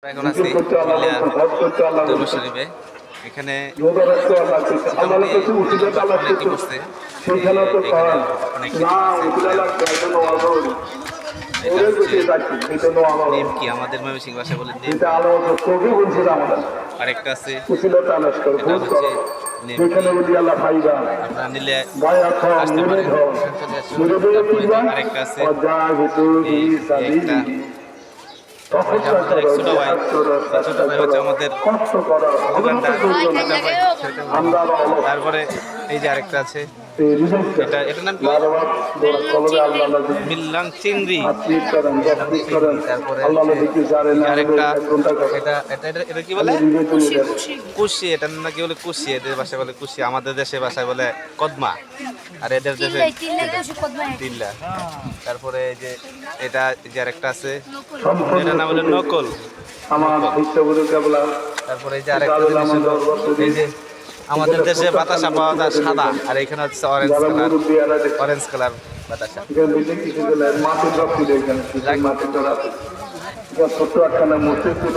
এখন আছি দরবার শরীফে। এখানে অনেক কি বসছে, অনেক নিমকি, আমাদের ময়মনসিংহ ভাষায় বলে নিমকি। আরেকটা আছে এটা হচ্ছে নিমকি, আপনারা নিলে আসতে পারেন। আরেকটা আছে একটা আমাদের এক ছোট ভাই, ছোট ভাই হচ্ছে আমাদের দোকানদার। তারপরে এই যে আরেকটা আছে, এটার নাম কি? মিল্লাং চিংড়ি। তারপরে আরেকটা এটা কি বলে? কুশি। এটার নাম কি বলে? কুশি। এদের ভাষায় বলে কুশি, আমাদের দেশের ভাষায় বলে কদমা, আর এদের দেশে তিল্লা। তারপরে এই যে এটা যে আরেকটা আছে, এটার নাম হলো নকল। তারপরে এই যে আরেকটা জিনিস হলো, এই যে আমাদের দেশে বাতাসা পাওয়া যায় সাদা, আর এখানে হচ্ছে অরেঞ্জ কালার বাতাসা। ছোট্ট একখানা মসজিদ ছিল।